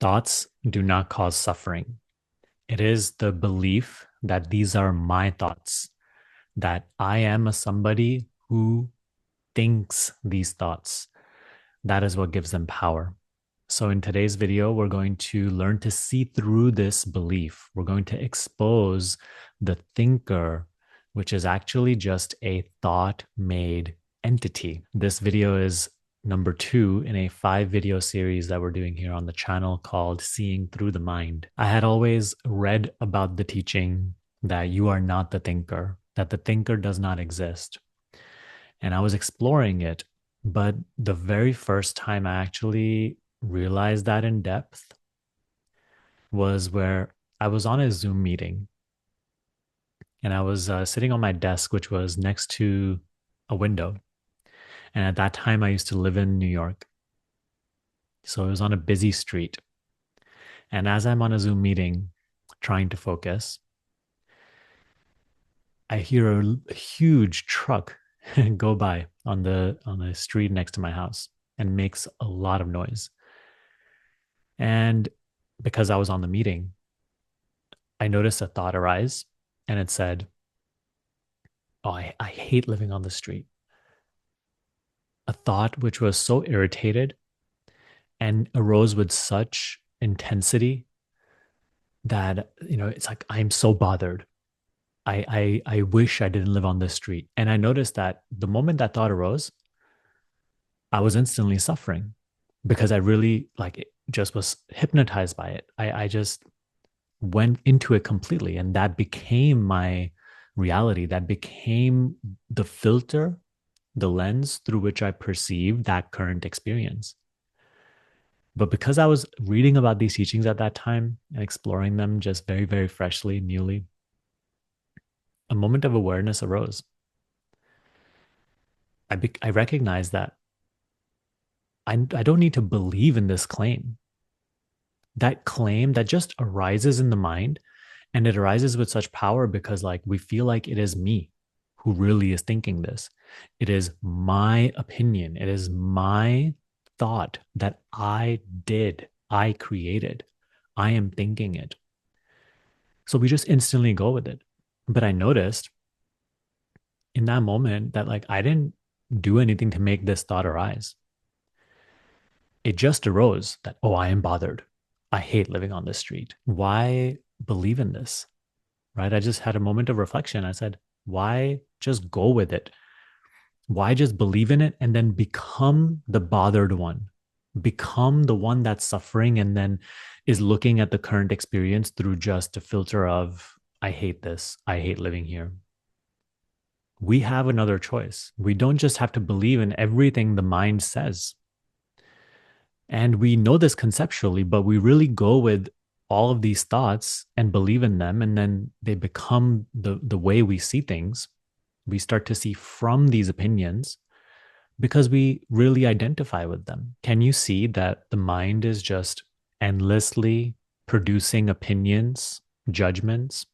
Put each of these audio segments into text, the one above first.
Thoughts do not cause suffering. It is the belief that these are my thoughts, that I am a somebody who thinks these thoughts. That is what gives them power. So, in today's video, we're going to learn to see through this belief. We're going to expose the thinker, which is actually just a thought made entity. This video is number 2 in a 5 video series that we're doing here on the channel called Seeing Through the Mind. I had always read about the teaching that you are not the thinker, that the thinker does not exist. And I was exploring it. But the very first time I actually realized that in depth was where I was on a Zoom meeting and I was sitting on my desk, which was next to a window. And at that time, I used to live in New York. So it was on a busy street. And as I'm on a Zoom meeting trying to focus, I hear a huge truck go by on the street next to my house and makes a lot of noise. And because I was on the meeting, I noticed a thought arise and it said, "Oh, I hate living on the street." A thought which was so irritated and arose with such intensity that, it's like, I'm so bothered. I wish I didn't live on this street. And I noticed that the moment that thought arose, I was instantly suffering because I really just was hypnotized by it. I just went into it completely, and that became my reality. That became the filter, the lens through which I perceive that current experience. But because I was reading about these teachings at that time and exploring them just very, very freshly, newly, a moment of awareness arose. I recognized that I don't need to believe in this claim. That claim that just arises in the mind, and it arises with such power because we feel like it is me who really is thinking this. It is my opinion. It is my thought that I created. I am thinking it. So we just instantly go with it. But I noticed in that moment that I didn't do anything to make this thought arise. It just arose that, oh, I am bothered. I hate living on this street. Why believe in this? Right? I just had a moment of reflection. I said, why just go with it? Why just believe in it and then become the bothered one? Become the one that's suffering and then is looking at the current experience through just a filter of, I hate this. I hate living here. We have another choice. We don't just have to believe in everything the mind says. And we know this conceptually, but we really go with all of these thoughts and believe in them. And then they become the way we see things. We start to see from these opinions because we really identify with them. Can you see that the mind is just endlessly producing opinions, judgments?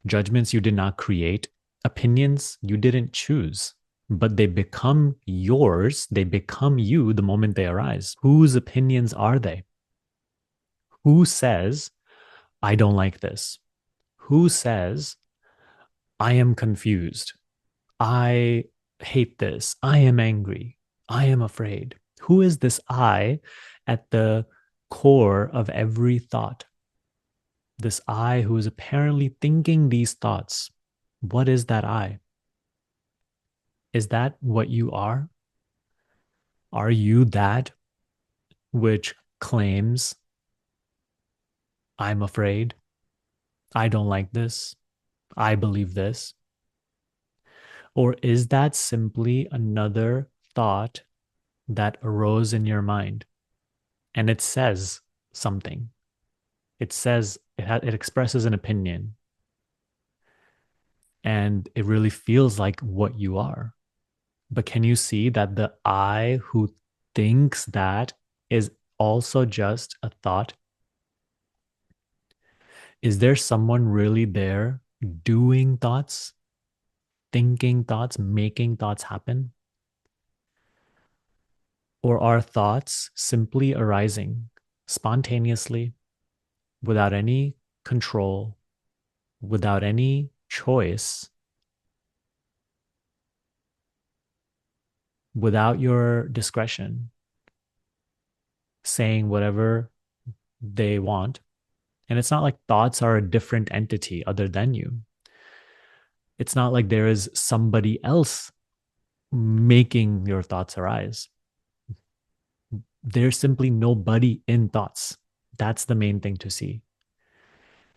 Judgments you did not create, opinions you didn't choose, but they become yours. They become you the moment they arise. Whose opinions are they? Who says, I don't like this? Who says, I am confused? I hate this. I am angry. I am afraid. Who is this I at the core of every thought? This I who is apparently thinking these thoughts. What is that I? Is that what you are? Are you that which claims, I'm afraid, I don't like this, I believe this? Or is that simply another thought that arose in your mind and it says something? It says, it expresses an opinion and it really feels like what you are. But can you see that the I who thinks that is also just a thought? Is there someone really there doing thoughts, thinking thoughts, making thoughts happen? Or are thoughts simply arising? spontaneously, without any control, without any choice, without your discretion, saying whatever they want. And it's not like thoughts are a different entity other than you. It's not like there is somebody else making your thoughts arise. There's simply nobody in thoughts. That's the main thing to see.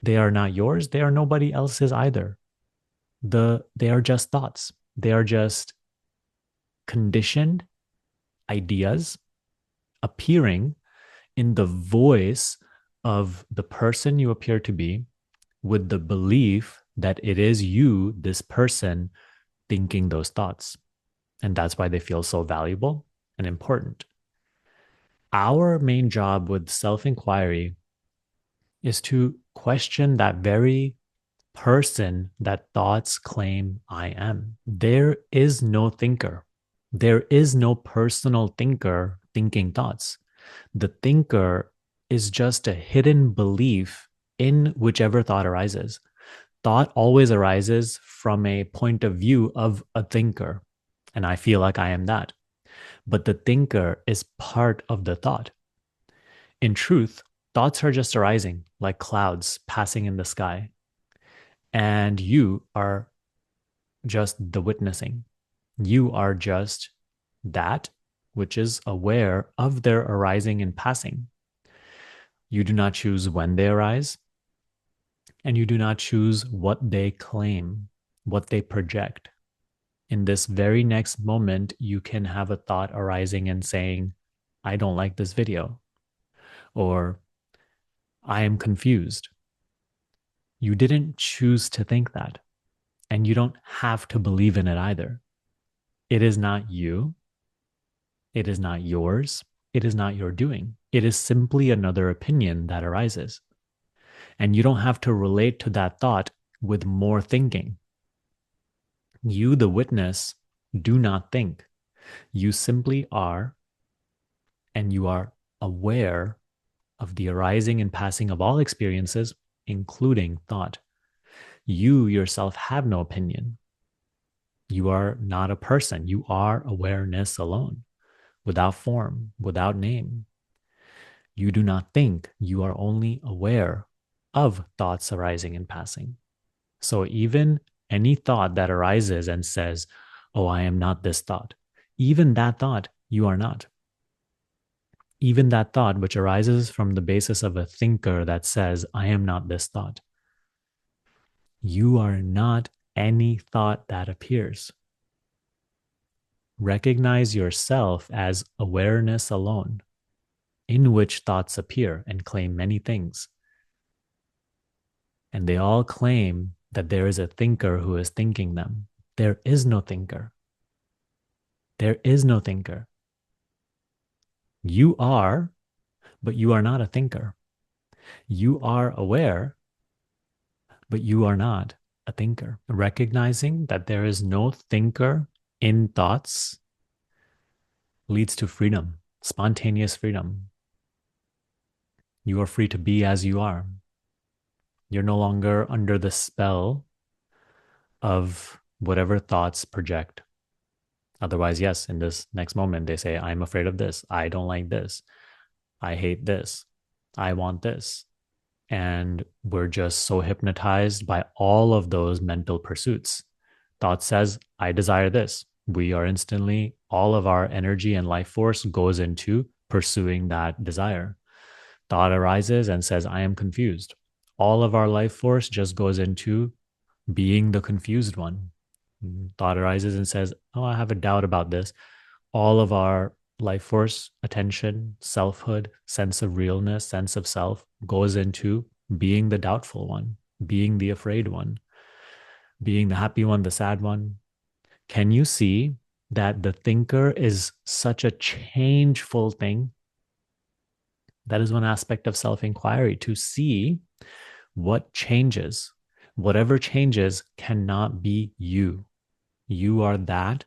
They are not yours. They are nobody else's either. They are just thoughts. They are just conditioned ideas appearing in the voice of the person you appear to be, with the belief that it is you, this person, thinking those thoughts. And that's why they feel so valuable and important. Our main job with self inquiry is to question that very person that thoughts claim I am. There is no thinker. There is no personal thinker thinking thoughts. The thinker is just a hidden belief in whichever thought arises. Thought always arises from a point of view of a thinker. And I feel like I am that. But the thinker is part of the thought. In truth, thoughts are just arising like clouds passing in the sky. And you are just the witnessing. You are just that which is aware of their arising and passing. You do not choose when they arise, and you do not choose what they claim, what they project. In this very next moment, you can have a thought arising and saying, I don't like this video, or I am confused. You didn't choose to think that, and you don't have to believe in it either. It is not you. It is not yours. It is not your doing. It is simply another opinion that arises. And you don't have to relate to that thought with more thinking. You, the witness, do not think. You simply are, and you are aware of the arising and passing of all experiences, including thought. You yourself have no opinion. You are not a person. You are awareness alone, without form, without name. You do not think. You are only aware of thoughts arising and passing. So even any thought that arises and says, oh, I am not this thought, even that thought, you are not. Even that thought, which arises from the basis of a thinker that says, I am not this thought, you are not any thought that appears. Recognize yourself as awareness alone, in which thoughts appear and claim many things. And they all claim that there is a thinker who is thinking them. There is no thinker. There is no thinker. You are, but you are not a thinker. You are aware, but you are not a thinker. Recognizing that there is no thinker in thoughts leads to freedom, spontaneous freedom. You are free to be as you are. You're no longer under the spell of whatever thoughts project. Otherwise, yes, in this next moment, they say, I'm afraid of this. I don't like this. I hate this. I want this. And we're just so hypnotized by all of those mental pursuits. Thought says, I desire this. We are instantly, all of our energy and life force goes into pursuing that desire. Thought arises and says, I am confused. All of our life force just goes into being the confused one. Thought arises and says, oh, I have a doubt about this. All of our life force, attention, selfhood, sense of realness, sense of self goes into being the doubtful one, being the afraid one, being the happy one, the sad one. Can you see that the thinker is such a changeful thing? That is one aspect of self inquiry, to see what changes. Whatever changes cannot be you. You are that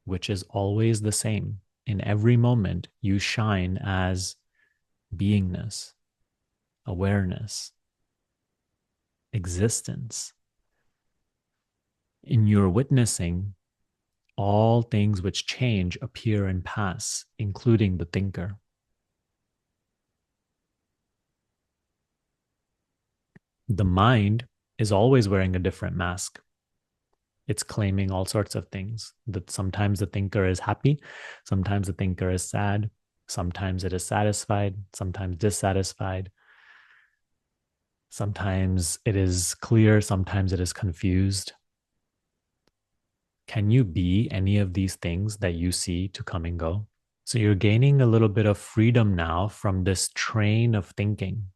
which is always the same. In every moment, you shine as beingness, awareness, existence. In your witnessing, all things which change appear and pass, including the thinker. The mind is always wearing a different mask. It's claiming all sorts of things. That sometimes the thinker is happy, sometimes the thinker is sad, sometimes it is satisfied, sometimes dissatisfied, sometimes it is clear, sometimes it is confused. Can you be any of these things that you see to come and go? So you're gaining a little bit of freedom now from this train of thinking.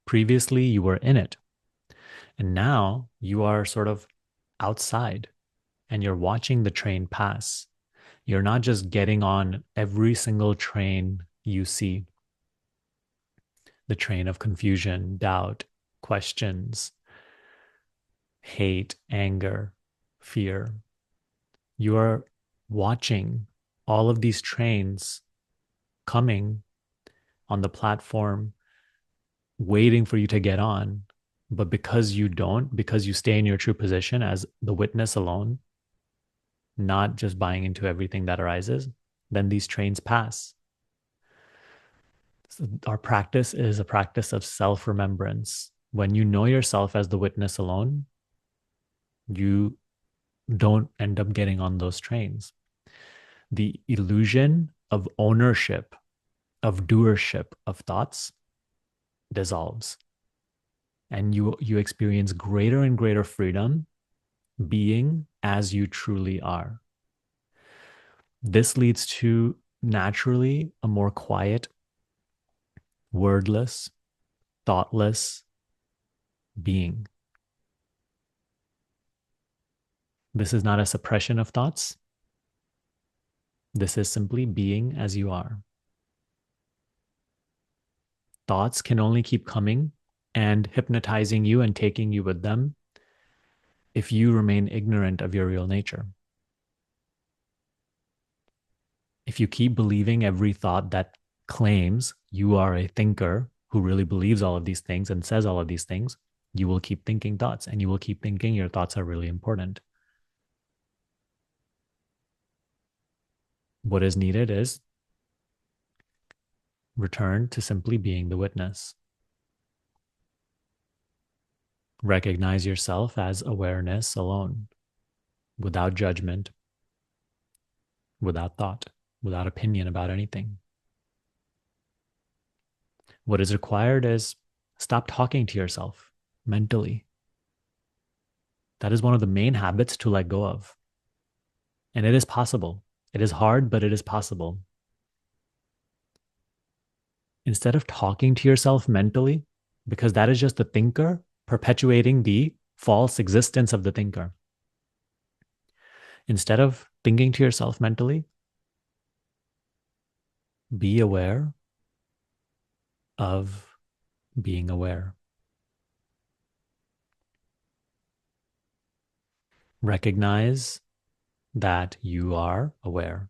Previously, you were in it, and now you are sort of outside and you're watching the train pass. You're not just getting on every single train you see, the train of confusion, doubt, questions, hate, anger, fear. You are watching all of these trains coming on the platform, waiting for you to get on. But because you don't, because you stay in your true position as the witness alone, not just buying into everything that arises, then these trains pass. So our practice is a practice of self remembrance. When you know yourself as the witness alone, you don't end up getting on those trains. The illusion of ownership, of doership of thoughts dissolves. And you experience greater and greater freedom being as you truly are. This leads to naturally a more quiet, wordless, thoughtless being. This is not a suppression of thoughts. This is simply being as you are. Thoughts can only keep coming and hypnotizing you and taking you with them if you remain ignorant of your real nature. If you keep believing every thought that claims you are a thinker who really believes all of these things and says all of these things, you will keep thinking thoughts and you will keep thinking your thoughts are really important. What is needed is return to simply being the witness. Recognize yourself as awareness alone, without judgment, without thought, without opinion about anything. What is required is stop talking to yourself mentally. That is one of the main habits to let go of. And it is possible. It is hard, but it is possible. Instead of talking to yourself mentally, because that is just the thinker perpetuating the false existence of the thinker. Instead of thinking to yourself mentally, be aware of being aware. Recognize that you are aware.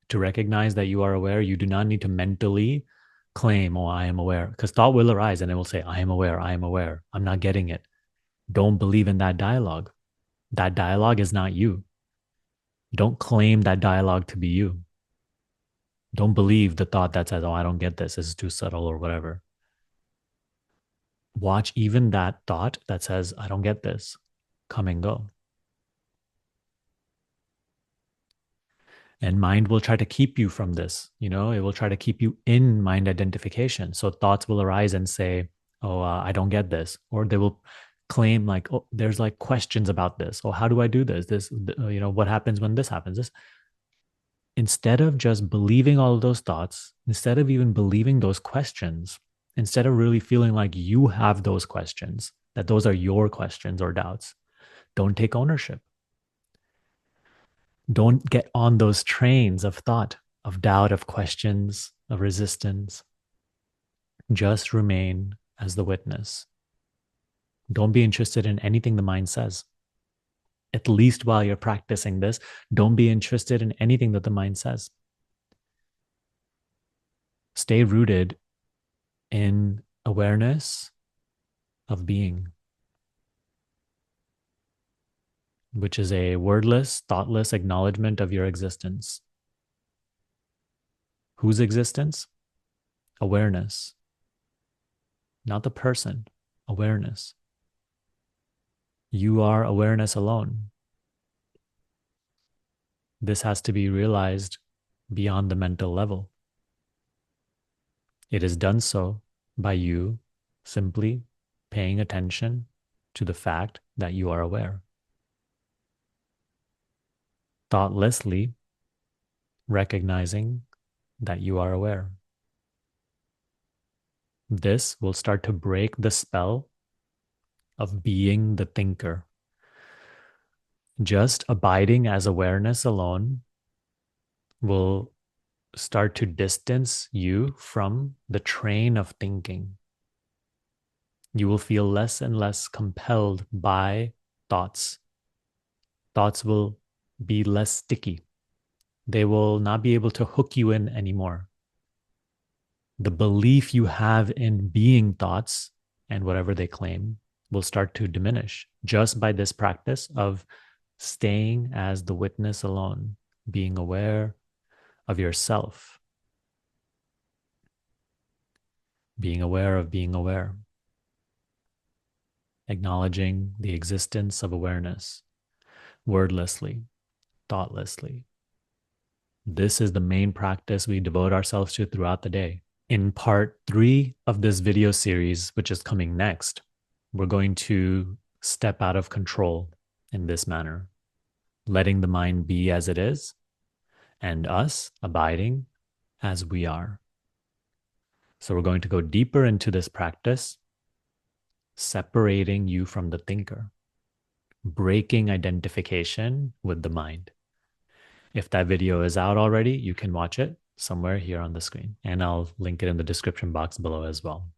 To recognize that you are aware, you do not need to mentally claim, oh, I am aware, because thought will arise and it will say, I am aware, I am aware, I'm not getting it. Don't believe in that dialogue. That dialogue is not you. Don't claim that dialogue to be you. Don't believe the thought that says, oh, I don't get this. This is too subtle or whatever. Watch even that thought that says, I don't get this, come and go. And mind will try to keep you from this. It will try to keep you in mind identification. So thoughts will arise and say, oh, I don't get this. Or they will claim like, oh, there's like questions about this. Oh, how do I do this? What happens when this happens? This. Instead of just believing all of those thoughts, instead of even believing those questions, instead of really feeling like you have those questions, that those are your questions or doubts, don't take ownership. Don't get on those trains of thought, of doubt, of questions, of resistance. Just remain as the witness. Don't be interested in anything the mind says. At least while you're practicing this, don't be interested in anything that the mind says. Stay rooted in awareness of being, which is a wordless, thoughtless acknowledgement of your existence. Whose existence? Awareness, not the person, awareness. You are awareness alone. This has to be realized beyond the mental level. It is done so by you simply paying attention to the fact that you are aware. Thoughtlessly recognizing that you are aware. This will start to break the spell of being the thinker. Just abiding as awareness alone will start to distance you from the train of thinking. You will feel less and less compelled by thoughts. Thoughts will be less sticky. They will not be able to hook you in anymore. The belief you have in being thoughts and whatever they claim will start to diminish just by this practice of staying as the witness alone, being aware of yourself, being aware of being aware, acknowledging the existence of awareness wordlessly, thoughtlessly. This is the main practice we devote ourselves to throughout the day. In part 3 of this video series, which is coming next, we're going to step out of control in this manner, letting the mind be as it is and us abiding as we are. So we're going to go deeper into this practice, separating you from the thinker, breaking identification with the mind. If that video is out already, you can watch it somewhere here on the screen, and I'll link it in the description box below as well.